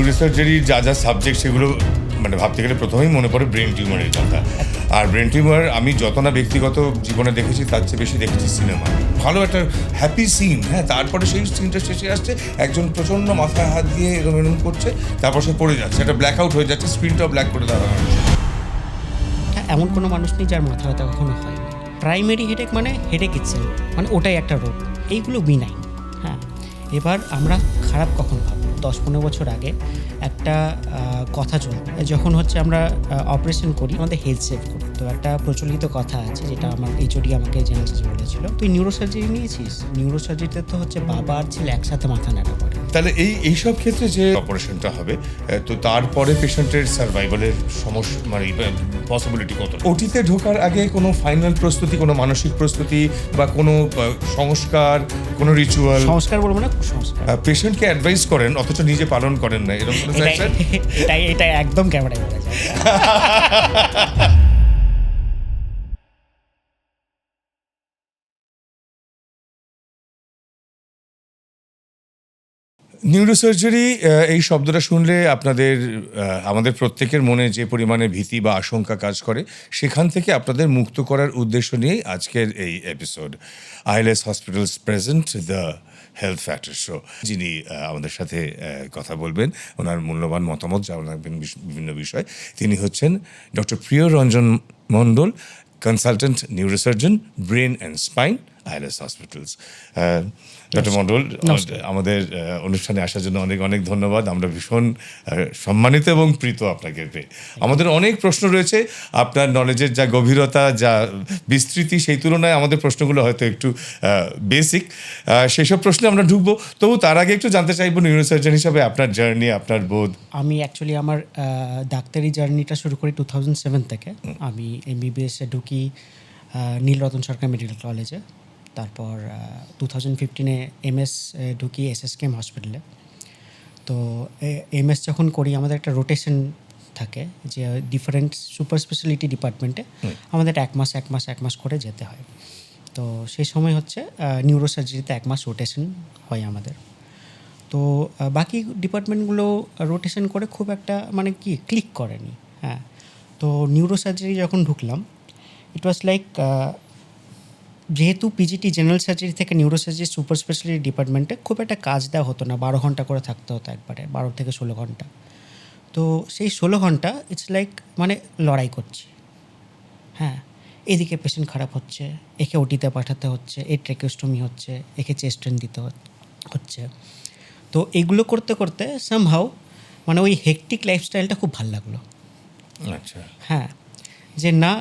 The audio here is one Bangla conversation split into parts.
নিউরোসার্জারির যা যা সাবজেক্ট সেগুলো মানে ভাবতে গেলে প্রথমেই মনে পড়ে ব্রেন টিউমারের কথা। আর ব্রেন টিউমার আমি যত না ব্যক্তিগত জীবনে দেখেছি তার চেয়ে বেশি দেখেছি সিনেমা। ভালো একটা হ্যাপি সিন, হ্যাঁ, তারপরে সেই সিনটা শেষে আসছে একজন প্রচণ্ড মাথায় হাত দিয়ে এরম এরম করছে, তারপর সে পড়ে যাচ্ছে, একটা ব্ল্যাক আউট হয়ে যাচ্ছে, স্ক্রিনটাও ব্ল্যাক করে দেওয়া হয়। এমন কোনো মানুষ নেই যার মাথা ব্যথা কখনো হয়নি। প্রাইমারি হেডেক মানে হেডেক ইটসেলফ, মানে ওটাই একটা রোগ, এইগুলো বিনাইন। হ্যাঁ, এবার আমরা খারাপ কখন ভাববো? 10-15 বছর আগে একটা কথা চলতো, যখন হচ্ছে আমরা অপারেশন করি আমাদের হেলথ সেভ করি। তো একটা প্রচলিত কথা আছে যেটা আমার এইচওডি আমাকে জেনেছিস বলেছিল, তুই নিউরোসার্জারি নিয়েছিস? নিউরোসার্জারিতে তো হচ্ছে বাবা আর ছেলে একসাথে মাথা নাড়া করে। তাহলে এইসব ক্ষেত্রে যে অপারেশনটা হবে, তো তারপরে পেশেন্টের সার্ভাইভালের সমস্যা মানে পসিবিলিটি কত? ওটিতে ঢোকার আগে কোনো ফাইনাল প্রস্তুতি, কোনো মানসিক প্রস্তুতি বা কোনো সংস্কার, কোনো রিচুয়াল? সংস্কার বলবো না, কুসংস্কার। পেশেন্টকে অ্যাডভাইস করেন অথচ নিজে পালন করেন না, এরকম কোনো সেকশন? এটা একদম ক্যামেরায় বলা যায়। নিউরোসার্জারি এই শব্দটা শুনলে আমাদের প্রত্যেকের মনে যে পরিমাণে ভীতি বা আশঙ্কা কাজ করে, সেখান থেকে আপনাদের মুক্ত করার উদ্দেশ্য নিয়েই আজকের এই episode ILS hospitals present the health factor show. যিনি আমাদের সাথে কথা বলবেন, ওনার মূল্যবান মতামত জানাবেন বিভিন্ন বিষয়, তিনি হচ্ছেন doctor Priyaranjan Mondal, consultant neurosurgeon, brain and spine, ILS hospitals. Doctor Mondal, আমাদের অনুষ্ঠানে আসার জন্য অনেক অনেক ধন্যবাদ। আমরা ভীষণ সম্মানিত এবং প্রীত আপনাকে পেয়ে। আমাদের অনেক প্রশ্ন রয়েছে, আপনার নলেজের যা গভীরতা, যা বিস্তৃতি, সেই তুলনায় আমাদের প্রশ্নগুলো হয়তো একটু বেসিক। সেসব প্রশ্নে আমরা ঢুকবো, তবু তার আগে একটু জানতে চাইবো নিউরোসার্জন হিসাবে আপনার জার্নি, আপনার বোধ। আমি অ্যাকচুয়ালি আমার ডাক্তারি জার্নিটা শুরু করি 2007 থেকে। আমি এমবিবিএসে ঢুকি নীলরতন সরকার মেডিকেল কলেজে। তারপর 2015-এ এমএস ঢুকি এসএসকেএম হসপিটালে। তো এমএস যখন করি আমাদের একটা রোটেশন থাকে, যে ডিফারেন্ট সুপার স্পেশালিটি ডিপার্টমেন্টে আমাদের এক মাস করে যেতে হয়। তো সেই সময় হচ্ছে নিউরোসার্জারিতে 1 মাস রোটেশন হয় আমাদের। তো বাকি ডিপার্টমেন্টগুলো রোটেশন করে খুব একটা মানে কি ক্লিক করেনি। হ্যাঁ, তো নিউরোসার্জারি যখন ঢুকলাম, ইট ওয়াজ লাইক, যেহেতু পিজিটি জেনারেল সার্জারি থেকে নিউরোসার্জারি সুপার স্পেশালিটি ডিপার্টমেন্টে খুব একটা কাজ দেওয়া হতো না, 12 ঘন্টা করে থাকতে হতো একবারে, 12 থেকে 16 ঘন্টা। তো সেই 16 ঘন্টা ইটস লাইক মানে লড়াই করছি। হ্যাঁ, এদিকে পেশেন্ট খারাপ হচ্ছে, একে ওটিতে পাঠাতে হচ্ছে, এর ট্রেকিওস্টমি হচ্ছে, একে চেস্ট ট্রেন দিতে হচ্ছে। তো এগুলো করতে করতে সামহাউ মানে ওই হেকটিক লাইফস্টাইলটা খুব ভালো লাগলো। আচ্ছা, হ্যাঁ, যে না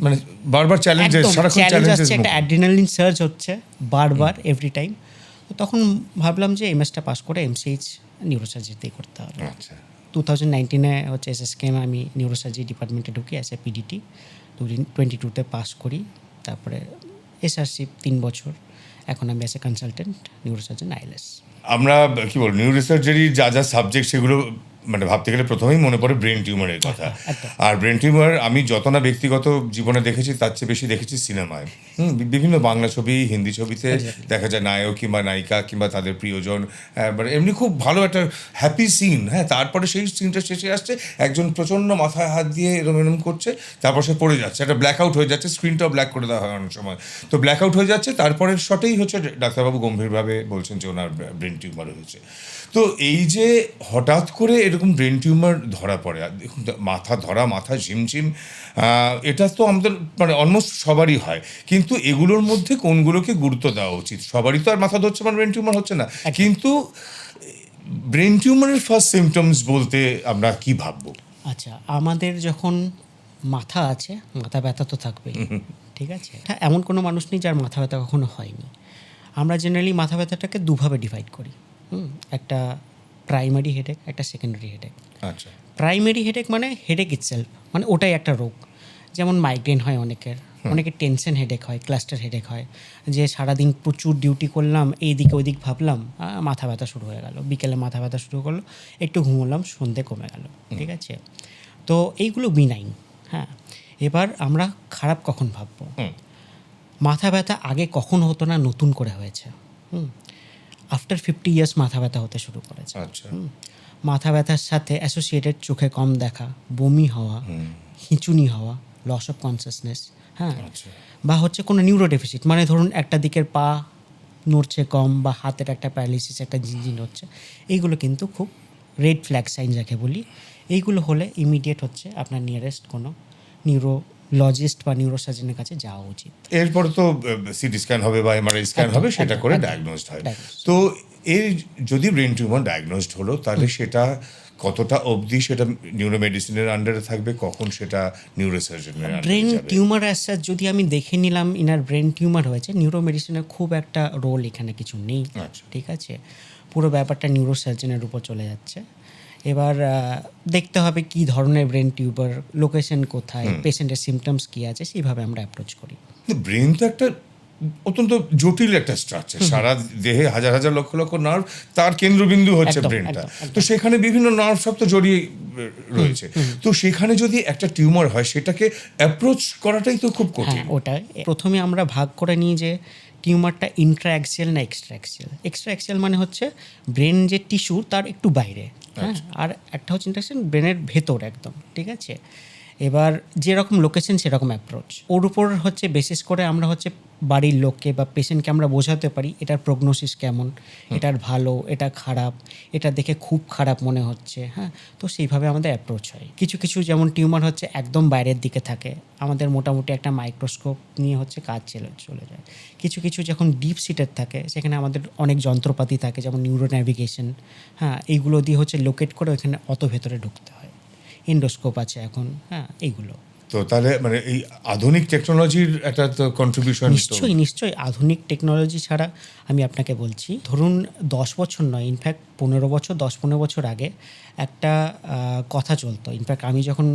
মানে বারবার চ্যালেঞ্জ আসছে, একটা অ্যাড্রিনালিন সার্জ হচ্ছে বারবার এভরি টাইম। তো তখন ভাবলাম যে এমএসটা পাস করে এমসিএইচ নিউরোসার্জারিতেই করতে হবে। আচ্ছা, 2019-এ হচ্ছে এসএসকেএম আমি নিউরোসার্জারি ডিপার্টমেন্টে ঢুকি অ্যাজ এ পিডিটি। 2022-তে পাস করি। তারপরে এসআরসি 3 বছর। এখন আমি as a consultant neurosurgeon ILS. আমরা কি বলবো, নিউরোসার্জারির যা যা সাবজেক্ট সেগুলো মানে ভাবতে গেলে প্রথমেই মনে পড়ে ব্রেন টিউমারের কথা। আর ব্রেন টিউমার আমি যত না ব্যক্তিগত জীবনে দেখেছি তার চেয়ে বেশি দেখেছি সিনেমায়। বিভিন্ন বাংলা ছবি, হিন্দি ছবিতে দেখা যায় নায়ক কিংবা নায়িকা কিংবা তাদের প্রিয়জন, মানে এমনি খুব ভালো একটা হ্যাপি সিন, হ্যাঁ, তারপরে সেই সিনটা শেষে আসছে একজন প্রচণ্ড মাথায় হাত দিয়ে এরম এরম করছে, তারপর সে পড়ে যাচ্ছে, একটা ব্ল্যাক আউট হয়ে যাচ্ছে, স্ক্রিনটাও ব্ল্যাক করে দেওয়া হয় অনেক সময়। তো ব্ল্যাক আউট হয়ে যাচ্ছে, তারপরের শটেই হচ্ছে ডাক্তারবাবু গম্ভীরভাবে বলছেন যে ওনার ব্রেন টিউমার হয়েছে। তো এই যে হঠাৎ করে এরকম ব্রেন টিউমার ধরা পড়ে, দেখুন মাথা ধরা, মাথা ঝিমঝিম, এটা তো আমাদের মানে অলমোস্ট সবারই হয়, কিন্তু এগুলোর মধ্যে কোনগুলোকে গুরুত্ব দেওয়া উচিত? সবারই তো আর মাথা ধরছে মানে ব্রেন টিউমার হচ্ছে না, কিন্তু ব্রেন টিউমারের ফার্স্ট সিমটমস বলতে আমরা কি ভাববো? আচ্ছা, আমাদের যখন মাথা আছে, মাথা ব্যথা তো থাকবেই, ঠিক আছে? এমন কোনো মানুষ নেই যার মাথা ব্যথা কখনো হয়নি। আমরা জেনারেলি মাথা ব্যথাটাকে দুভাবে ডিভাইড করি। একটা প্রাইমারি হেডেক, একটা সেকেন্ডারি হেডেক। আচ্ছা, প্রাইমারি হেডেক মানে হেডেক ইটসেলফ, মানে ওটাই একটা রোগ। যেমন মাইগ্রেন হয় অনেকের টেনশন হেডেক হয়, ক্লাস্টার হেডেক হয়, যে সারাদিন প্রচুর ডিউটি করলাম, এইদিকে ওইদিক ভাবলাম, মাথা ব্যথা শুরু হয়ে গেল, বিকেলে মাথা ব্যথা শুরু করলো, একটু ঘুমোলাম, সন্ধে কমে গেল, ঠিক আছে? তো এইগুলো বিনাইন। হ্যাঁ, এবার আমরা খারাপ কখন ভাববো? মাথা ব্যথা আগে কখন হতো না, নতুন করে হয়েছে। আফটার 50 ইয়ার্স মাথা ব্যথা হতে শুরু করেছে। আচ্ছা, মাথা ব্যথার সাথে অ্যাসোসিয়েটেড চোখে কম দেখা, বমি হওয়া, হিঁচুনি হওয়া, লস অফ কনসিয়াসনেস, হ্যাঁ, আচ্ছা। বা হচ্ছে কোনো নিউরো ডেফিসিট, মানে ধরুন একটা দিকের পা নড়ছে কম বা হাতের একটা প্যারালিসিস, একটা ঝিনঝিন হচ্ছে, এইগুলো কিন্তু খুব রেড ফ্ল্যাগ সাইন যাকে বলি। এইগুলো হলে ইমিডিয়েট হচ্ছে আপনার নিয়ারেস্ট কোনো নিউরোলজিস্ট বা নিউরোসার্জনের কাছে যাওয়া উচিত। এরপরে তো সিটি স্ক্যান হবে বা এমআরআই স্ক্যান হবে, সেটা একদম, করে একদম। ডায়াগনোসড হয়। Diagnosed। তো এই যদি ব্রেন টিউমার ডায়াগনোসড হলো, তাহলে সেটা কতটা অবধি সেটা নিউরোমেডিসিনের আন্ডারে থাকবে, কখন সেটা নিউরোসার্জনের আন্ডারে ব্রেন যাবে? টিউমার অ্যাজ যদি আমি দেখে নিলাম ইনার ব্রেন টিউমার হয়েছে, নিউরোমেডিসিনের খুব একটা রোল এখানে কিছু নেই। আচ্ছা। ঠিক আছে, পুরো ব্যাপারটা নিউরোসার্জনের উপর চলে যাচ্ছে। এবার দেখতে হবে কি ধরনের ব্রেন টিউমার, লোকেশন কোথায়, পেশেন্টের সিমটমস কী আছে, সেইভাবে আমরা অ্যাপ্রোচ করি। ব্রেন তো একটা অত্যন্ত জটিল একটা স্ট্রাকচার, সারা দেহে হাজার হাজার লক্ষ লক্ষ নার্ভ, তার কেন্দ্রবিন্দু হচ্ছে একদম, ব্রেনটা। একদম, একদম। তো সেখানে বিভিন্ন নার্ভ সব তো জড়িয়ে রয়েছে। তো সেখানে যদি একটা টিউমার হয়, সেটাকে অ্যাপ্রোচ করাটাই তো খুব হ্যাঁ, কঠিন। ওটাই প্রথমে আমরা ভাগ করে নিই যে টিউমারটা ইন্ট্রাঅ্যাক্সিয়াল না এক্সট্রাঅ্যাক্সিয়াল। এক্সট্রাঅ্যাক্সিয়াল মানে হচ্ছে ব্রেন যে টিস্যু তার একটু বাইরে, হ্যাঁ, আর একটা হচ্ছে ইন্ট্রাঅ্যাক্সিয়াল ব্রেনের ভেতর একদম। ঠিক আছে, এবার যেরকম লোকেশন সেরকম অ্যাপ্রোচ, ওর উপর হচ্ছে বেসিস করে আমরা হচ্ছে বাড়ির লোককে বা পেশেন্টকে আমরা বোঝাতে পারি এটার প্রগনোসিস কেমন, এটার ভালো, এটা খারাপ, এটা দেখে খুব খারাপ মনে হচ্ছে, হ্যাঁ। তো সেইভাবে আমাদের অ্যাপ্রোচ হয়। কিছু কিছু যেমন টিউমার হচ্ছে একদম বাইরের দিকে থাকে, আমাদের মোটামুটি একটা মাইক্রোস্কোপ নিয়ে হচ্ছে কাজ চলে যায়। কিছু কিছু যখন ডিপ সিটেড থাকে, সেখানে আমাদের অনেক যন্ত্রপাতি থাকে, যেমন নিউরো ন্যাভিগেশন, হ্যাঁ, এইগুলো দিয়ে হচ্ছে লোকেট করে ওইখানে অত ভেতরে ঢুকতে হয়। এন্ডোস্কোপ আছে এখন, হ্যাঁ, এইগুলো। তো তাহলে মানে এই আধুনিক টেকনোলজির একটা তো কন্ট্রিবিউশন। নিশ্চয়ই নিশ্চয়ই, আধুনিক টেকনোলজি ছাড়া আমি আপনাকে বলছি, ধরুন 10 বছর নয়, ইনফ্যাক্ট 15 বছর, 10-15 বছর আগে একটা কথা চলতো। ইনফ্যাক্ট আমি যখন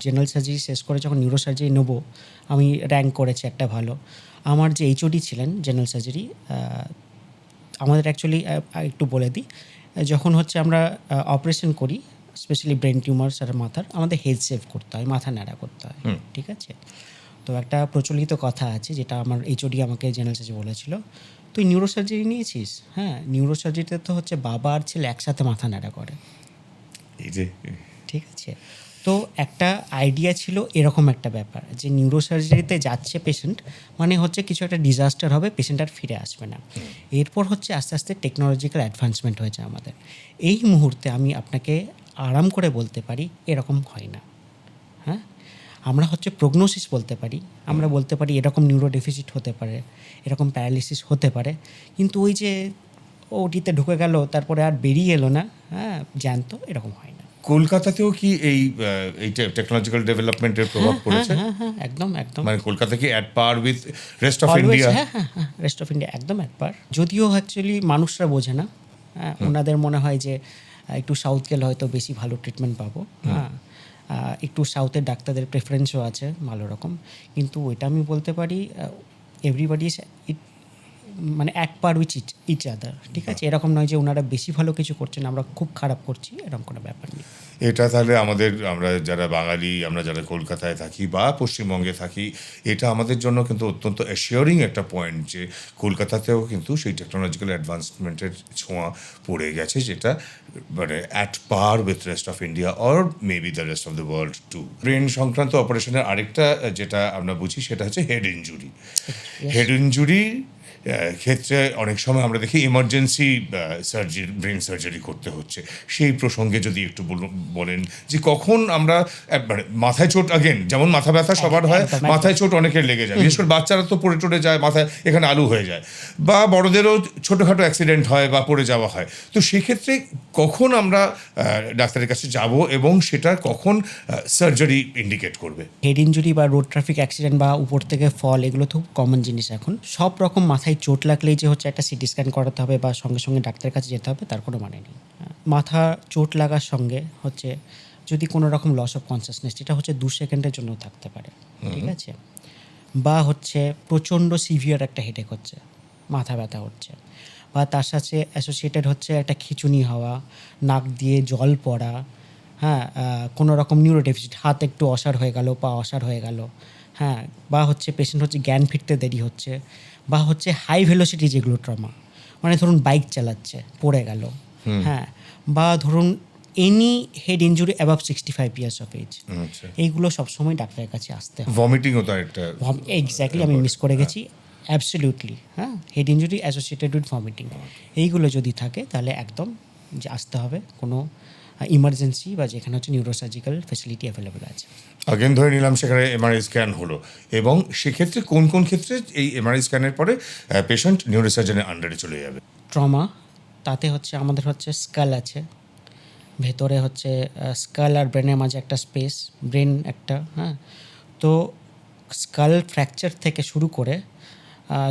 জেনারেল সার্জারি শেষ করে যখন নিউরো সার্জারি নেবো, আমি র্যাঙ্ক করেছি একটা ভালো। আমার যে এইচওডি ছিলেন জেনারেল সার্জারি, আমাদের অ্যাকচুয়ালি একটু বলে দিই, যখন হচ্ছে আমরা অপারেশন করি, স্পেশালি ব্রেন টিউমার আর মাথার, আমাদের হেড সেভ করতে হয়, মাথা ন্যাড়া করতে হয়। ঠিক আছে, তো একটা প্রচলিত কথা আছে যেটা আমার এইচওডি আমাকে জেনারেল সার্জারি বলেছিল, তুই নিউরো সার্জারি নিয়েছিস? হ্যাঁ, নিউরো সার্জারিতে তো হচ্ছে বাবা আর ছেলে একসাথে মাথা ন্যাড়া করে। এই যে ঠিক আছে, তো একটা আইডিয়া ছিল এরকম একটা ব্যাপার যে নিউরো সার্জারিতে যাচ্ছে পেশেন্ট, মানে হচ্ছে কিছু একটা ডিজাস্টার হবে, পেশেন্ট আর ফিরে আসবে না। এরপর হচ্ছে আস্তে আস্তে টেকনোলজিক্যাল অ্যাডভান্সমেন্ট হয়েছে আমাদের। এই মুহূর্তে আমি আপনাকে আরাম করে বলতে পারি এরকম হয় না। হ্যাঁ, আমরা হচ্ছে প্রগনোসিস বলতে পারি, আমরা বলতে পারি এরকম নিউরো ডেফিসিট হতে পারে, এরকম প্যারালিসিস হতে পারে, কিন্তু ওই যে ওটিতে ঢুকে গেল তারপরে আর বেরিয়ে এলো না, হ্যাঁ, জ্যান্ত, এরকম হয় না। কলকাতাতেও কি এই টেকনোলজিক্যাল ডেভেলপমেন্টের প্রভাব পড়েছে? হ্যাঁ হ্যাঁ, একদম একদম। মানে কলকাতা কি at par with rest of Always, India? হ্যাঁ হ্যাঁ হ্যাঁ, রেস্ট অফ ইন্ডিয়া একদম একবার। যদিও অ্যাকচুয়ালি মানুষরা বোঝে না, হ্যাঁ, ওনাদের মনে হয় যে একটু সাউথ গেলে হয়তো বেশি ভালো ট্রিটমেন্ট পাবো, হ্যাঁ, একটু সাউথের ডাক্তারদের প্রেফারেন্সও আছে ভালো রকম, কিন্তু ওইটা আমি বলতে পারি এভরিবডি মানে at par which each other. ঠিক আছে, এরকম নয় যে ওনারা বেশি ভালো কিছু করছেন, আমরা খুব খারাপ করছি, এরকম কোনো ব্যাপার নেই। এটা তাহলে আমরা যারা বাঙালি, আমরা যারা কলকাতায় থাকি বা পশ্চিমবঙ্গে থাকি, এটা আমাদের জন্য কিন্তু অত্যন্ত অ্যাসিওরিং একটা পয়েন্ট যে কলকাতাতেও কিন্তু সেই টেকনোলজিক্যাল অ্যাডভান্সমেন্টের ছোঁয়া পড়ে গেছে, যেটা মানে at par with rest of India or maybe the rest of the world too. Brain সংক্রান্ত অপারেশনের আরেকটা যেটা আমরা বুঝি সেটা হচ্ছে হেড ইনজুরি। হেড ইনজুরি ক্ষেত্রে অনেক সময় আমরা দেখি ইমার্জেন্সি সার্জারি, ব্রেন সার্জারি করতে হচ্ছে। সেই প্রসঙ্গে যদি একটু বলেন যে কখন আমরা মানে মাথায় চোট, আগেন যেমন মাথা ব্যথা সবার হয়, একদম। মাথায় চোট অনেকের লেগে যায়, বিশেষ করে বাচ্চারা তো পড়ে টড়ে যায়, মাথায় এখানে আলু হয়ে যায়, বা বড়দেরও ছোটোখাটো অ্যাক্সিডেন্ট হয় বা পড়ে যাওয়া হয়। তো সেক্ষেত্রে কখন আমরা ডাক্তারের কাছে যাব এবং সেটা কখন সার্জারি ইন্ডিকেট করবে? হেড ইনজুরি বা রোড ট্রাফিক অ্যাক্সিডেন্ট বা উপর থেকে ফল, এগুলো তো কমন জিনিস এখন। সব রকম মাথায় চোট লাগলেই যে হচ্ছে একটা সিটি স্ক্যান করাতে হবে বা সঙ্গে সঙ্গে ডাক্তারের কাছে যেতে হবে, তার কোনো মানে নেই। মাথা চোট লাগার সঙ্গে হচ্ছে যদি কোনো রকম লস অফ কনসিয়াসনেস, যেটা হচ্ছে 2 সেকেন্ডের জন্য থাকতে পারে, ঠিক আছে, বা হচ্ছে প্রচণ্ড সিভিয়ার একটা হেডেক হচ্ছে, মাথা ব্যথা হচ্ছে, বা তার সাথে অ্যাসোসিয়েটেড হচ্ছে একটা খিঁচুনি হওয়া, নাক দিয়ে জল পড়া, হ্যাঁ, কোনো রকম নিউরো ডেফিসিট, হাত একটু অসাড় হয়ে গেল, পা অসাড় হয়ে গেল, হ্যাঁ, বা হচ্ছে পেশেন্ট হচ্ছে জ্ঞান ফিরতে দেরি হচ্ছে, বা হচ্ছে হাই ভেলোসিটি যেগুলো ট্রমা, মানে ধরুন বাইক চালাচ্ছে পড়ে গেল, হ্যাঁ, বা ধরুন any head injury above 65 years of age, আচ্ছা, এইগুলো সবসময় ডাক্তারের কাছে আসতে হবে। ভমিটিংও তো একটা এক্স্যাক্টলি, আমি মিস করে গেছি, অ্যাবসলিউটলি। হ্যাঁ, head injury associated with vomiting, এইগুলো যদি থাকে তাহলে একদম যে আসতে হবে কোনো ইমার্জেন্সি বা যেখানে হচ্ছে নিউরোসার্জিক্যাল ফেসিলিটি অ্যাভেলেবেল আছে। আগেন ধরে নিলাম সেখানে এমআরআই স্ক্যান হলো, এবং সেক্ষেত্রে কোন কোন ক্ষেত্রে এই এমআরআই স্ক্যানের পরে পেশেন্ট নিউরোসার্জনের আন্ডারে চলে যাবে? ট্রমা, তাতে হচ্ছে আমাদের হচ্ছে স্কাল আছে, ভেতরে হচ্ছে স্কাল আর ব্রেনের মাঝে একটা স্পেস, ব্রেন একটা, হ্যাঁ। তো স্কাল ফ্র্যাকচার থেকে শুরু করে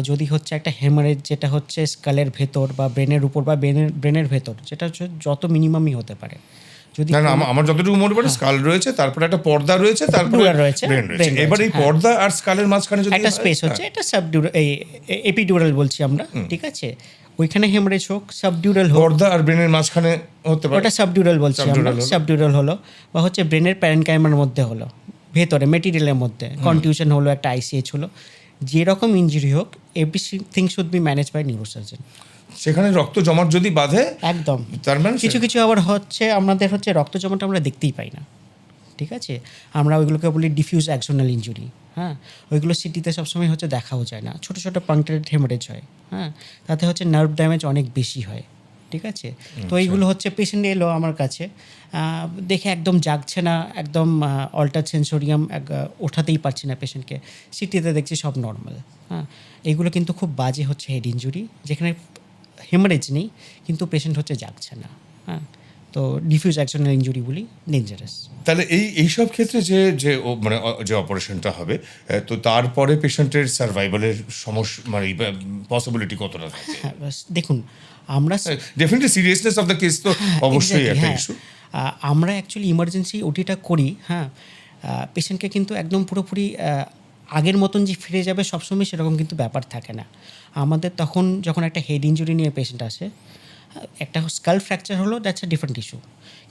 যদি হচ্ছে একটা হেমারেজ, যেটা হচ্ছে স্কালের ভেতর বা ব্রেনের উপর বা ব্রেনের ভেতর, যেটা হচ্ছে যত মিনিমামই হতে পারে। যদি না, আমার যতটুকু মনে পড়ে স্কাল রয়েছে, তারপরে একটা পর্দা রয়েছে, তারপরে Dural রয়েছে, ব্রেন রয়েছে। brain এবার এই রয়েছে, পর্দা আর স্কালের মাঝখানে যদি একটা স্পেস হচ্ছে, এটা সাবডিউরাল, এই এপিডিউরাল বলছি আমরা, ঠিক আছে। ওইখানে হেমারেজ হোক, সাবডিউরাল হোক, পর্দা আর ব্রেনের মাঝখানে হতে পারে, ওটা সাবডিউরাল বলছি আমরা, Subdural হলো। সাবডিউরাল হলো, বা হচ্ছে ব্রেনের প্যারেনকাইমার মধ্যে হলো, ভেতরে মেটেরিয়ালের মধ্যে কনটিউশন হলো, একটা আইসিএইচ হলো, যেরকম ইনজুরি হোক, everything should be manage by neurosurgeon. সেখানে রক্ত জমাট যদি বাঁধে, একদম। তার মানে কিছু কিছু আবার হচ্ছে আমাদের হচ্ছে রক্ত জমাটা আমরা দেখতেই পাই না, ঠিক আছে। আমরা ওইগুলোকে বলি ডিফিউজ অ্যাক্সোনাল ইনজুরি, হ্যাঁ। ওইগুলো সিটিতে সবসময় হচ্ছে দেখাও যায় না, ছোটো ছোটো পাংক্টারেড হেমারেজ হয়, হ্যাঁ। তাতে হচ্ছে নার্ভ ড্যামেজ অনেক বেশি হয়, ঠিক আছে। তো এইগুলো হচ্ছে পেশেন্ট এলো আমার কাছে, দেখে একদম জাগছে না, একদম অল্টার সেন্সোরিয়াম ওঠাতেই পারছি না পেশেন্টকে, সিটিতে দেখছি সব নর্মাল, হ্যাঁ। এইগুলো কিন্তু খুব বাজে হচ্ছে হেড ইনজুরি, যেখানে হেমারেজ নেই কিন্তু পেশেন্ট হচ্ছে জাগছে না, হ্যাঁ। তো ডিফিউজ অ্যাক্সোনাল ইনজুরি বলি ডেঞ্জারাস। তাহলে এইসব ক্ষেত্রে যে অপারেশনটা হবে, তো তারপরে পেশেন্টের সার্ভাইভালের সমস্যা মানে পসিবিলিটি কতটা থাকে? হ্যাঁ, বাস দেখুন, আমরা definitely seriousness of the case তো অবশ্যই exactly, একটা হ্যাঁ। ইস্যু। আমরা অ্যাকচুয়ালি ইমার্জেন্সি ওটিটা করি, হ্যাঁ। পেশেন্টকে কিন্তু একদম পুরোপুরি আগের মতন যে ফিরে যাবে সবসময় সেরকম কিন্তু ব্যাপার থাকে না। আমাদের তখন যখন একটা হেড ইনজুরি নিয়ে পেশেন্ট আসে, একটা স্কাল ফ্র্যাকচার হলো, দ্যাটস আ ডিফারেন্ট ইস্যু,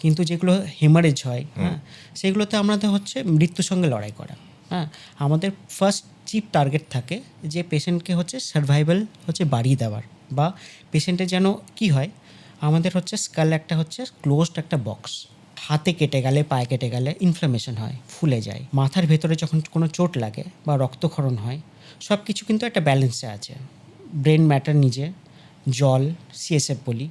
কিন্তু যেগুলো হেমারেজ হয়, হ্যাঁ, সেগুলোতে আমাদের হচ্ছে মৃত্যুর সঙ্গে লড়াই করা, হ্যাঁ। আমাদের ফার্স্ট চিপ টার্গেট থাকে যে পেশেন্টকে হচ্ছে সার্ভাইভাল হচ্ছে বাড়িয়ে দেওয়ার, বা পেশেন্টের যেন কি হয়, আমাদের হচ্ছে স্কাল একটা হচ্ছে ক্লোজড একটা বক্স, হাতে কেটে গেলে, পায়ে কেটে গেলে ইনফ্লামেশন হয়, ফুলে যায়, মাথার ভেতরে যখন কোনো চোট লাগে বা রক্তক্ষরণ হয়, সব কিছু কিন্তু একটা ব্যালেন্সে আছে। ব্রেন ম্যাটার নিজে, জল, সিএসএফ বলি,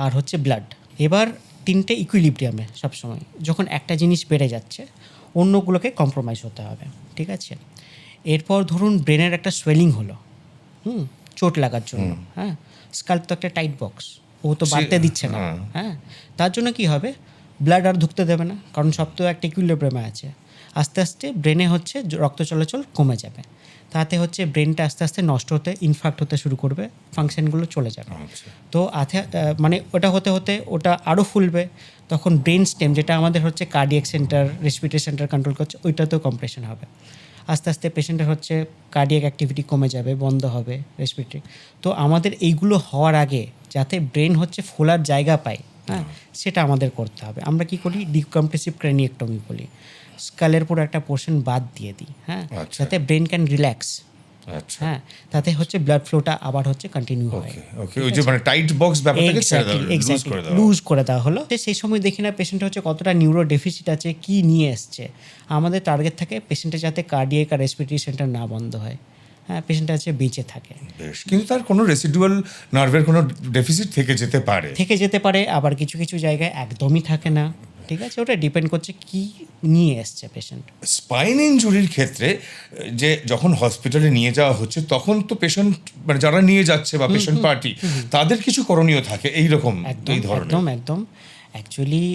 আর হচ্ছে ব্লাড, এবার তিনটে ইকুইলিব্রিয়ামে সবসময়। যখন একটা জিনিস বেড়ে যাচ্ছে, অন্যগুলোকে কম্প্রোমাইজ হতে হবে, ঠিক আছে। এরপর ধরুন ব্রেনের একটা সোয়েলিং হলো, চোট লাগার জন্য, হ্যাঁ। স্কাল্প তো একটা টাইট বক্স, ও তো বাড়তে দিচ্ছে না, হ্যাঁ। তার জন্য কি হবে, ব্লাড আর ঢুকতে দেবে না, কারণ সব তো একটা ইকুইলিব্রিয়ামে আছে। আস্তে আস্তে ব্রেনে হচ্ছে রক্ত চলাচল কমে যাবে, তাতে হচ্ছে ব্রেনটা আস্তে আস্তে নষ্ট হতে, ইনফ্যাক্ট হতে শুরু করবে, ফাংশনগুলো চলে যাবে। তো মানে ওটা হতে হতে ওটা আরও ফুলবে, তখন ব্রেন স্টেম, যেটা আমাদের হচ্ছে cardiac centre, respiratory centre control করছে, ওইটাতেও কম্প্রেশন হবে। আস্তে আস্তে পেশেন্টের হচ্ছে কার্ডিয়াক অ্যাক্টিভিটি কমে যাবে, বন্ধ হবে রেসপিরেটরি। তো আমাদের এইগুলো হওয়ার আগে যাতে ব্রেন হচ্ছে ফোলার জায়গা পায়, হ্যাঁ, সেটা আমাদের করতে হবে। আমরা কি করি, ডিকম্প্রেসিভ ক্র্যানিয়েক্টমি বলি, স্কালের পুরো একটা পোর্শন বাদ দিয়ে দিই, হ্যাঁ, আচ্ছা। যাতে ব্রেন ক্যান রিল্যাক্স, আচ্ছা, হ্যাঁ, তাতে হচ্ছে ব্লাড ফ্লোটা আবার হচ্ছে কন্টিনিউ হয়। ওকে, ওই যে মানে টাইট বক্স ব্যাপারটাকে ছেড়ে দাও, লুজ করে দাও। লুজ করে দেওয়া হলো। সেই সময় দেখি না পেশেন্ট হচ্ছে কতটা নিউরো ডেফিসিট আছে, কি নিয়ে এসছে। আমাদের টার্গেট থাকে পেশেন্টের যাতে কার্ডিয়াক আর রেসপিরেটরি সেন্টার না বন্ধ হয়, হ্যাঁ, পেশেন্ট আছে বেঁচে থাকে। বেশ, কিন্তু তার কোনো রেসিডুয়াল নার্ভের কোনো ডেফিসিট থেকে যেতে পারে, আবার কিছু কিছু জায়গায় একদমই থাকে না, ঠিক আছে। ওটা ডিপেন্ড করছে কি নিয়ে এসছে পেশেন্ট। স্পাইন ইনজুরির ক্ষেত্রে যে যখন হসপিটালে নিয়ে যাওয়া হচ্ছে, তখন তো পেশেন্ট মানে যারা নিয়ে যাচ্ছে বা পেশেন্ট পার্টি, তাদের কিছু করণীয় থাকে এইরকম এই ধরনের। একদম অ্যাকচুয়ালি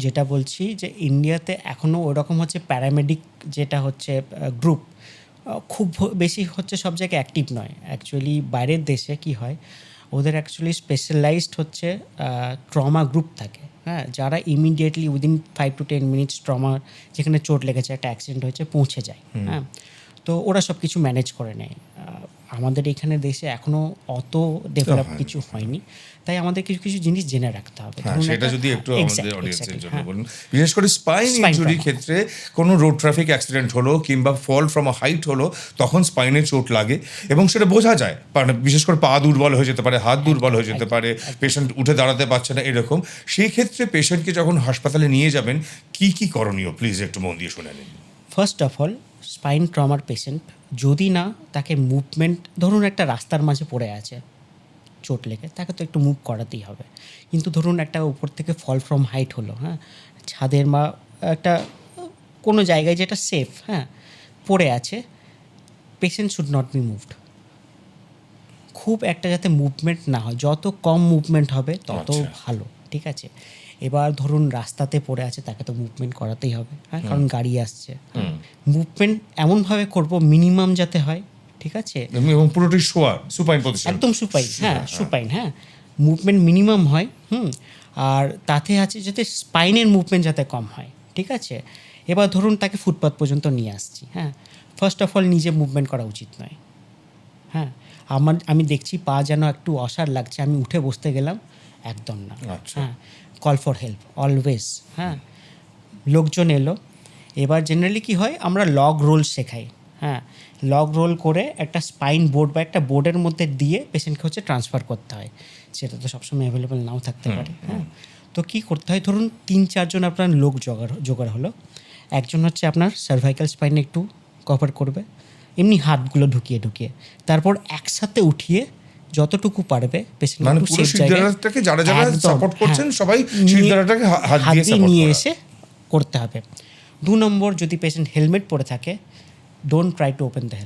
যেটা বলছি যে ইন্ডিয়াতে এখনও ওরকম হচ্ছে প্যারামেডিক যেটা হচ্ছে গ্রুপ খুব বেশি হচ্ছে সব জায়গায় অ্যাক্টিভ নয়। অ্যাকচুয়ালি বাইরের দেশে কি হয়, ওদের অ্যাকচুয়ালি স্পেশালাইজড হচ্ছে ট্রমা গ্রুপ থাকে, হ্যাঁ, যারা immediately within 5 to 10 minutes trauma, যেখানে চোট লেগেছে, একটা অ্যাক্সিডেন্ট হয়েছে, পৌঁছে যায়, হ্যাঁ। তো ওরা সব কিছু ম্যানেজ করে নেয়। আমাদের এখানে দেশে এখনো অত ডেভেলপ কিছু হয়নি, তাই আমাদের কিছু কিছু জিনিস জেনে রাখতে হবে। হ্যাঁ, ধরুন সেটা একটা- যদি একটু আমাদের Exactly, অডিয়েন্সের exactly, জন্য হ্যাঁ। বলুন, বিশেষ করে স্পাইন Spine ইনজুরির trauma. ক্ষেত্রে কোনো রোড ট্রাফিক অ্যাক্সিডেন্ট হলো কিংবা ফল ফ্রম আ হাইট হলো, তখন স্পাইনে চোট লাগে এবং সেটা বোঝা যায়, মানে বিশেষ করে পা দুর্বল হয়ে যেতে পারে, হাত দুর্বল হয়ে যেতে পারে, পেশেন্ট উঠে দাঁড়াতে পারছে না, এরকম। সেই ক্ষেত্রে পেশেন্টকে যখন হাসপাতালে নিয়ে যাবেন, কি কি করণীয় প্লিজ একটু মন দিয়ে শুনে নিন। ফার্স্ট অফ অল, স্পাইন ট্রমার পেশেন্ট যদি না তাকে মুভমেন্ট, ধরুন একটা রাস্তার মাঝে পড়ে আছে চোট লেগে, তাকে তো একটু মুভ করাতেই হবে। কিন্তু ধরুন একটা উপর থেকে ফল ফ্রম হাইট হলো, হ্যাঁ, ছাদের বা একটা কোনো জায়গায় যেটা সেফ, হ্যাঁ, পড়ে আছে, patient should not be moved. খুব একটা যাতে মুভমেন্ট না হয়, যত কম মুভমেন্ট হবে তত আচ্ছা। ভালো, ঠিক আছে। এবার ধরুন রাস্তাতে পড়ে আছে, তাকে তো মুভমেন্ট করাতেই হবে, হ্যাঁ, কারণ গাড়ি আসছে। মুভমেন্ট এমনভাবে করব মিনিমাম যাতে হয়, ঠিক আছে, এবং পুরোটাই শোয়া, সুপাইন পজিশন। একদম সুপাইন, হ্যাঁ, সুপাইন, হ্যাঁ, মুভমেন্ট মিনিমাম হয়। আর তাতে আছে যাতে স্পাইনের মুভমেন্ট যাতে কম হয়, ঠিক আছে। এবার ধরুন তাকে ফুটপাথ পর্যন্ত নিয়ে আসছি, হ্যাঁ, ফার্স্ট অফ অল নিজে মুভমেন্ট করা উচিত নয়, হ্যাঁ। আমি দেখছি পা যেন একটু অসাড় লাগছে, আমি উঠে বসতে গেলাম, একদম না, আচ্ছা। হ্যাঁ। কল ফর হেল্প অলওয়েজ, হ্যাঁ। লোকজন এলো, এবার জেনারেলি কি হয়, আমরা লগ রোল শেখাই, হ্যাঁ। লগ রোল করে একটা স্পাইন বোর্ড বা একটা বোর্ডের মধ্যে দিয়ে পেশেন্টকে হচ্ছে ট্রান্সফার করতে হয়। সেটা তো সবসময় অ্যাভেলেবেল নাও থাকতে পারে, হ্যাঁ। তো কী করতে হয়, ধরুন 3-4 জন আপনার লোক জোগাড় হলো। একজন হচ্ছে আপনার সার্ভাইকাল স্পাইনে একটু কভার করবে, এমনি হাতগুলো ঢুকিয়ে তারপর একসাথে উঠিয়ে যতটুকু পারবে পেশেন্ট মানে একটু পুরো সেফ জায়গায় শিরদাঁড়াটাকে যারা যারা একদম, সাপোর্ট করছেন হ্যাঁ, সবাই নিয়ে- শিরদাঁড়াটাকে হাত দিয়ে সাপোর্ট নিয়ে করা। এসে করতে হবে। 2 নম্বর, যদি পেশেন্ট হেলমেট পরে থাকে, don't try to open the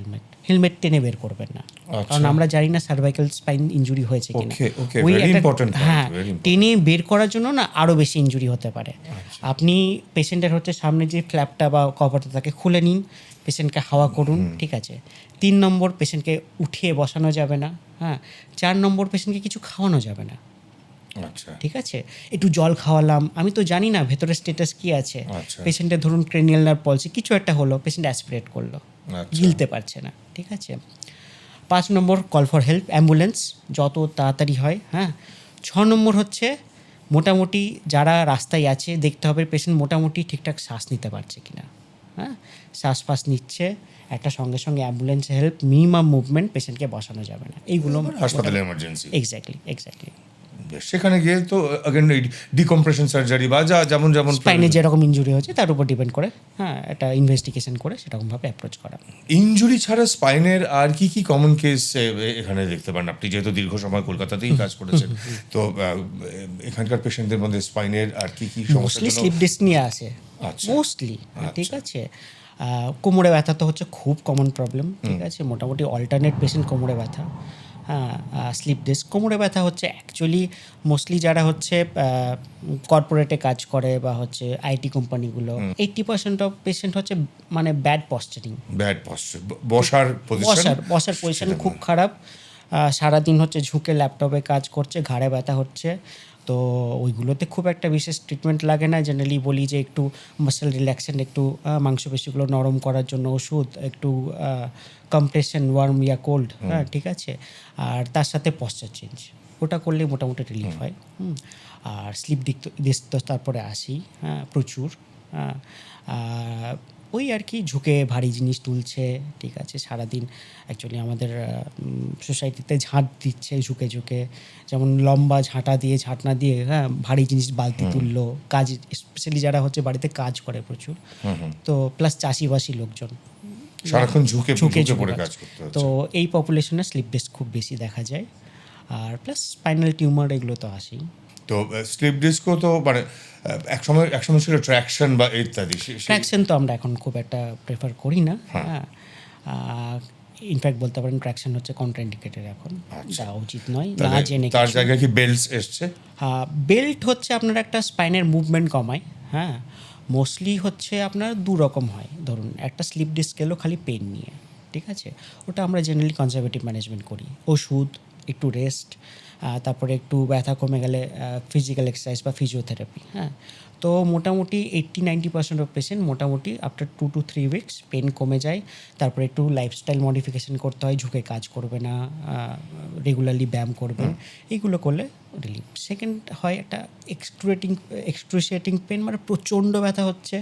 helmet টেনে বের করবেন না, কারণ আমরা জানি না সার্ভাইকাল স্পাইন ইনজুরি হয়েছে কিনা। Okay, very important point, হ্যাঁ, very important. টেনে বের করার জন্য না আরও বেশি ইনজুরি হতে পারে। আপনি পেশেন্টের হচ্ছে সামনে যে ফ্ল্যাপটা বা কভারটা তাকে খুলে নিন, পেশেন্টকে হাওয়া করুন, ঠিক আছে। 3 নম্বর, পেশেন্টকে উঠিয়ে বসানো যাবে না, হ্যাঁ। 4 নম্বর, পেশেন্টকে কিছু খাওয়ানো যাবে না, আচ্ছা। ঠিক আছে। একটু জল খাওয়ালাম, আমি তো জানি না ভেতরে স্টেটাস কি আছে, আচ্ছা। পেশেন্টের ধরুন ক্রেনিয়াল নার্ভ পলসি কিছু একটা হলো, পেশেন্ট অ্যাসপিরেট করলো, আচ্ছা। গিলতে পারছে না, ঠিক আছে। 5 নম্বর, কল ফর হেল্প, অ্যাম্বুলেন্স যত তাড়াতাড়ি হয়, হ্যাঁ। 6 নম্বর হচ্ছে মোটামুটি যারা রাস্তায় আছে দেখতে হবে পেশেন্ট মোটামুটি ঠিকঠাক শ্বাস নিতে পারছে কিনা, হ্যাঁ। শ্বাস ফাস নিচ্ছে, একটা সঙ্গে সঙ্গে অ্যাম্বুলেন্স হেল্প, মিনিমাম মুভমেন্ট, পেশেন্টকে বসানো যাবে না, এইগুলো হাসপাতালে এমার্জেন্সি। এক্স্যাক্টলি। সেখানে গিয়ে তো अगेन ডিকম্প্রেশন সার্জারি বা যেমন স্পাইনে যেরকম ইনজুরি হচ্ছে তার উপর ডিপেন্ড করে, হ্যাঁ, একটা ইনভেস্টিগেশন করে সেরকমভাবে অ্যাপ্রোচ করা। ইনজুরি ছাড়া স্পাইনের আর কি কি কমন কেস এখানে দেখতে পান? আপনি যেহেতু দীর্ঘ সময় কলকাতাতেই কাজ করেছেন, তো এখানকার পেশেন্টদের মধ্যে স্পাইনের আর কি কি সমস্যার মোস্টলি জন্য? স্লিপ ডিস্ক নিয়ে আসে, আচ্ছা। মোস্টলি, ঠিক আছে। কোমরে ব্যথা তো হচ্ছে খুব কমন প্রবলেম, ঠিক আছে। মোটামুটি অল্টারনেট পেশেন্ট কোমরে ব্যথা, হ্যাঁ। স্লিপ ডিস্ক, কোমরে ব্যথা হচ্ছে অ্যাকচুয়ালি মোস্টলি যারা হচ্ছে কর্পোরেটে কাজ করে বা হচ্ছে আইটি কোম্পানিগুলো, 80% অফ পেশেন্ট হচ্ছে মানে ব্যাড পশ্চারিং, ব্যাড পশ্চার, বসার পজিশন, বসার পজিশন খুব খারাপ। সারাদিন হচ্ছে ঝুঁকে ল্যাপটপে কাজ করছে, ঘাড়ে ব্যথা হচ্ছে, তো ওইগুলোতে খুব একটা বিশেষ ট্রিটমেন্ট লাগে না। জেনারেলি বলি যে একটু মাসেল রিল্যাক্সেন, একটু মাংসপেশিগুলো নরম করার জন্য ওষুধ, একটু কম্প্রেশন, ওয়ার্ম ইয়া কোল্ড, হ্যাঁ, ঠিক আছে। আর তার সাথে পশ্চার চেঞ্জ, ওটা করলে মোটামুটি রিলিফ হয়। আর স্লিপ ডিস্ক তো তারপরে আসি, হ্যাঁ, প্রচুর, হ্যাঁ। ওই আর কি ঝুঁকে ভারী জিনিস তুলছে, ঠিক আছে, সারাদিন অ্যাকচুয়ালি আমাদের সোসাইটিতে ঝাঁট দিচ্ছে ঝুঁকে, যেমন লম্বা ঝাঁটনা দিয়ে, হ্যাঁ, ভারী জিনিস বালতি তুললো, কাজ, স্পেশালি যারা হচ্ছে বাড়িতে কাজ করে প্রচুর, তো প্লাস চাষিবাসী লোকজন সারাক্ষণ ঝুঁকে পড়ে কাজ। কাজ করতে হচ্ছে। তো এই পপুলেশনে স্লিপ ডিস্ক খুব বেশি দেখা যায়, আর প্লাস স্পাইনাল টিউমার এগুলো তো আসেই। তো স্লিপ ডিস্কও তো মানে একসময় ছিল ট্র্যাকশন বা ইত্যাদি। ট্র্যাকশন তো আমরা এখন খুব একটা প্রেফার করি না, হ্যাঁ। ইনফ্যাক্ট বলতে পারেন ট্র্যাকশন হচ্ছে কন্ট্রাইন্ডিকেটেড এখন, দেওয়া উচিত নয়, না জেনে। তার জায়গায় কি বেল্টস এসছে? বেল্ট হচ্ছে আপনার একটা স্পাইনের মুভমেন্ট কমায়, হ্যাঁ। মোস্টলি হচ্ছে আপনার 2 রকম হয়, ধরুন একটা স্লিপ ডিস্ক এলো খালি পেন নিয়ে, ঠিক আছে, ওটা আমরা জেনারেলি কনজারভেটিভ ম্যানেজমেন্ট করি, ওষুধ, একটু রেস্ট, তারপরে একটু ব্যথা কমে গেলে ফিজিক্যাল এক্সারসাইজ বা ফিজিওথেরাপি। হ্যাঁ, তো মোটামুটি 80-90% অফ পেশেন্ট মোটামুটি আফটার 2 to 3 উইকস পেন কমে যায়। তারপরে একটু লাইফস্টাইল মডিফিকেশন করতে হয়, ঝুঁকে কাজ করবে না, রেগুলারলি ব্যায়াম করবেন, এইগুলো করলে রিলিফ। সেকেন্ড হয় একটা এক্সক্রুশিয়েটিং পেন, মানে প্রচণ্ড ব্যথা হচ্ছে,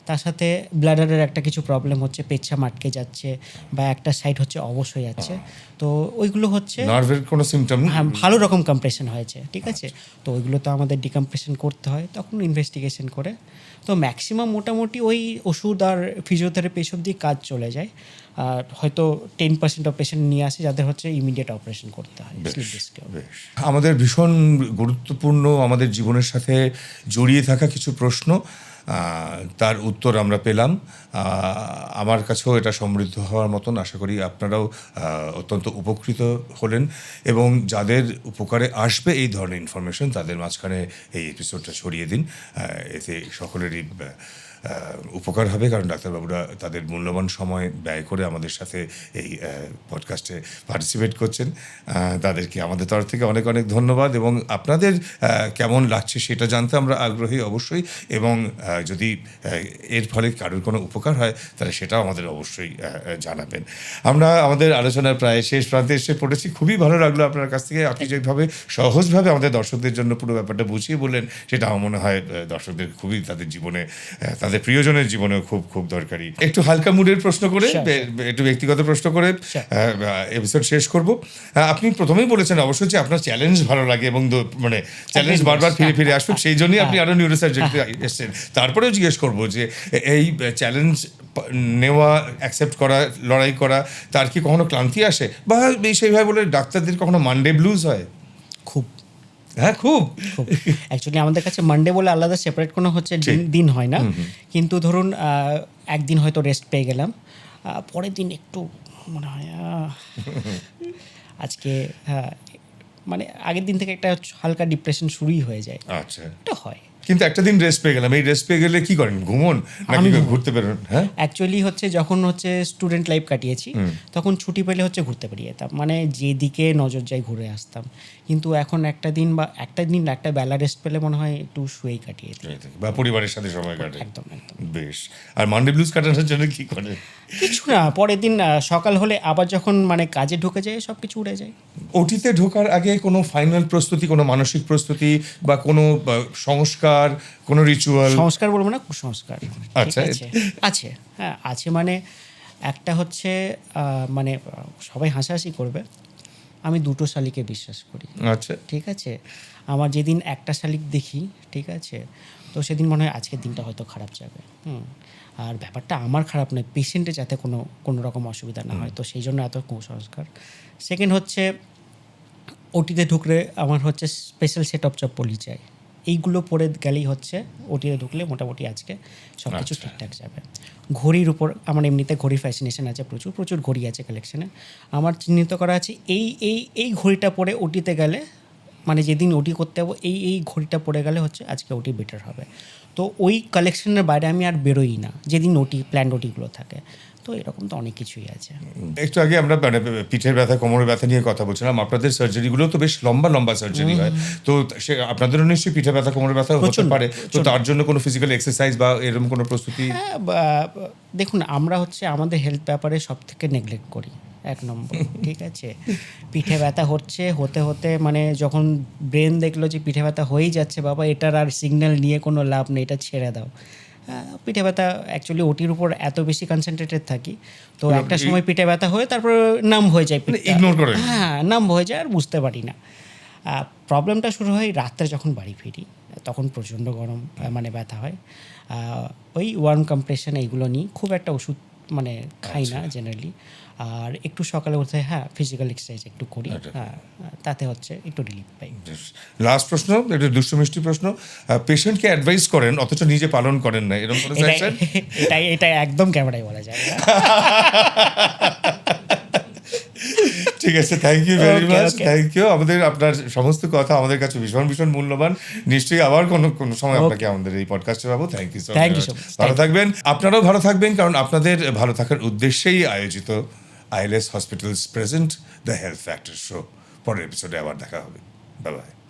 তার সাথে ব্লাডারের একটা কিছু প্রবলেম হচ্ছে, পেচ্ছাপ আটকে যাচ্ছে বা একটা সাইড হচ্ছে অবশ হয়ে যাচ্ছে। তো ওইগুলো হচ্ছে নার্ভের কোনো সিমটম? হ্যাঁ, ভালো রকম কম্প্রেশন হয়েছে, ঠিক আছে। তো ওইগুলো তো আমাদের ডিকম্প্রেশন করতে হয়, তখন ইনভেস্টিগেশন করে। তো ম্যাক্সিমাম মোটামুটি ওই ওষুধ আর ফিজিওথেরাপি এসব দিয়ে কাজ চলে যায়। আর হয়তো 10% অফ পেশেন্ট নিয়ে আসে যাদের হচ্ছে ইমিডিয়েট অপারেশন করতে হয় স্লিপ ডিস্কেও। বেশ। আমাদের ভীষণ গুরুত্বপূর্ণ, আমাদের জীবনের সাথে জড়িয়ে থাকা কিছু প্রশ্ন, তার উত্তর আমরা পেলাম। আমার কাছেও এটা সমৃদ্ধ হওয়ার মতন, আশা করি আপনারাও অত্যন্ত উপকৃত হলেন, এবং যাদের উপকারে আসবে এই ধরনের ইনফরমেশন তাদের মাঝখানে এই এপিসোডটা ছড়িয়ে দিন। এতে সকলেরই উপকার হবে, কারণ ডাক্তারবাবুরা তাদের মূল্যবান সময় ব্যয় করে আমাদের সাথে এই পডকাস্টে পার্টিসিপেট করছেন। তাদেরকে আমাদের তরফ থেকে অনেক অনেক ধন্যবাদ, এবং আপনাদের কেমন লাগছে সেটা জানতে আমরা আগ্রহী অবশ্যই, এবং যদি এর ফলে কারোর কোনো উপকার হয় তাহলে সেটাও আমাদের অবশ্যই জানাবেন। আমরা আমাদের আলোচনার প্রায় শেষ প্রান্তে এসে পড়েছি। খুবই ভালো লাগলো আপনার কাছ থেকে, আপনি যেভাবে সহজভাবে আমাদের দর্শকদের জন্য পুরো ব্যাপারটা বুঝিয়ে বললেন, সেটা আমার মনে হয় দর্শকদের খুবই তাদের জীবনে, তাদের প্রিয়জনের জীবনেও খুব খুব দরকারি। একটু হালকা মুডের প্রশ্ন করে, একটু ব্যক্তিগত প্রশ্ন করে এপিসোড শেষ করব। আপনি প্রথমেই বলেছেন অবশ্যই যে আপনার চ্যালেঞ্জ ভালো লাগে, এবং মানে চ্যালেঞ্জ বারবার ফিরে ফিরে আসবে, সেই জন্যই আপনি আরও নিউরোসার্জারিতে এসেছেন। তারপরেও জিজ্ঞেস করবো যে এই চ্যালেঞ্জ নেওয়া, অ্যাকসেপ্ট করা, লড়াই করা, তার কি কখনো ক্লান্তি আসে, বা সেইভাবে বলে ডাক্তারদের কখনো মানডে ব্লুজ হয়? খুব হ্যাঁ, খুব অ্যাকচুয়ালি আমাদের কাছে মানডে বলে আলাদা সেপারেট কোনো হচ্ছে দিন হয় না। কিন্তু ধরুন একদিন হয়তো রেস্ট পেয়ে গেলাম, পরের দিন একটু মনে হয় আজকে, মানে আগের দিন থেকে একটা হালকা ডিপ্রেশন শুরুই হয়ে যায়। আচ্ছা, এটা হয়। কিন্তু একটা দিন রেস্ট পেয়ে গেলাম, এই রেস্ট পেয়ে গেলে কি করেন? ঘুমোন নাকি ঘুরতে বেরোন? হ্যাঁ, অ্যাকচুয়ালি হচ্ছে যখন হচ্ছে স্টুডেন্ট লাইফ কাটিয়েছি তখন ছুটি পেলে হচ্ছে ঘুরতে বেরিয়ে যেতাম, মানে যেদিকে নজর যায় ঘুরে আসতাম। কিন্তু এখন একটা বেলা রেস্ট পেলে মনে হয় একটু শুয়েই কাটিয়ে দিই, বা পরিবারের সাথে সময় কাটে। একদম একদম। বেশ। আর মানডে ব্লুজ কাটানোর জন্য কি করে? কিছু না, পরের দিন সকাল হলে আবার যখন মানে কাজে ঢুকে যায় সব কিছু উড়ে যায়। ওটিতে ঢোকার আগে কোনো ফাইনাল প্রস্তুতি, কোনো মানসিক প্রস্তুতি, বা কোনো সংস্কার, কোনো রিচুয়াল? সংস্কার বলবো না, কুসংস্কার। আচ্ছা, আছে, হ্যাঁ আছে। মানে একটা হচ্ছে মানে সবাই হাসাহাসি করবে, আমি দুটো শালিকে বিশ্বাস করি। আচ্ছা, ঠিক আছে। আমার যেদিন একটা শালিক দেখি, ঠিক আছে, তো সেদিন মনে হয় আজকের দিনটা হয়তো খারাপ যাবে। আর ব্যাপারটা আমার খারাপ নয়, পেশেন্টের যাতে কোনো রকম অসুবিধা না হয়, তো সেই জন্য এত কুসংস্কার। সেকেন্ড হচ্ছে ওটিতে ঢুকলে আমার হচ্ছে স্পেশাল সেট অফ চপ্পলই চাই, এইগুলো পরে গেলেই হচ্ছে ওটিতে ঢুকলে মোটামুটি আজকে সব কিছু ঠিকঠাক যাবে। ঘড়ির উপর আমার এমনিতে ঘড়ি ফ্যাসিনেশন আছে, প্রচুর ঘড়ি আছে কালেকশানে। আমার চিহ্নিত করা আছে এই ঘড়িটা পরে ওটিতে গেলে, মানে যেদিন ওটি করতে যাবো এই ঘড়িটা পরে গেলে হচ্ছে আজকে ওটি বেটার হবে। তো ওই কালেকশনের বাইরে আমি আর বেরোই না যেদিন প্ল্যান্ড ওটিগুলো থাকে। তো এরকম তো অনেক কিছুই আছে। একটু আগে আমরা মানে পিঠের ব্যথা, কোমরের ব্যথা নিয়ে কথা বলছিলাম। আপনাদের সার্জারিগুলো তো বেশ লম্বা সার্জারি হয়, তো সে আপনাদেরও নিশ্চয়ই পিঠে ব্যথা, কোমরের ব্যথা হতে পারে। তো তার জন্য কোনো ফিজিক্যাল এক্সারসাইজ বা এরকম কোনো প্রস্তুতি? হ্যাঁ, দেখুন আমরা হচ্ছে আমাদের হেলথ ব্যাপারে সব থেকে নেগলেক্ট করি, 1 নম্বর। ঠিক আছে, পিঠে ব্যথা হতে হতে মানে যখন ব্রেন দেখলো যে পিঠে ব্যথা হয়েই যাচ্ছে, বাবা এটার আর সিগন্যাল নিয়ে কোনো লাভ নেই, এটা ছেড়ে দাও। পিঠে ব্যথা অ্যাকচুয়ালি ওটির উপর এত বেশি কনসেন্ট্রেটেড থাকি, তো একটা সময় পিঠে ব্যথা হয়ে তারপর নাম হয়ে যায়, ইগনোর করে। হ্যাঁ, নাম হয়ে যায় আর বুঝতে পারি না। প্রবলেমটা শুরু হয় রাত্রে যখন বাড়ি ফিরি, তখন প্রচণ্ড গরম মানে ব্যথা হয়। ওই ওয়ার্ম কম্প্রেশন এইগুলো নিই, খুব একটা ওষুধ মানে খাই না জেনারেলি। আর একটু সকালে উঠে ফিজিক্যাল এক্সারসাইজ একটু করি, তাতে হচ্ছে একটু রিলিফ পাই। লাস্ট প্রশ্ন, একটু দুষ্টু মিষ্টি প্রশ্ন। পেশেন্টকে অ্যাডভাইস করেন অথচ নিজে পালন করেন না, এরকম কোনো সাজেশন? এটা একদম ক্যামেরায় বলা যায় না। ঠিক আছে, thank you very much, thank you. আপনার সমস্ত কথা আমাদের কাছে ভীষণ ভীষণ মূল্যবান। নিশ্চয়ই আবার কোনো সময় আপনাকে আমাদের এই পডকাস্টে পাবো। Thank you so much. ভালো থাকবেন, আপনারাও ভালো থাকবেন, কারণ আপনাদের ভালো থাকার উদ্দেশ্যেই আয়োজিত ILS hospitals present the health factor show. পরের এপিসোডে আবার দেখা হবে। Bye bye.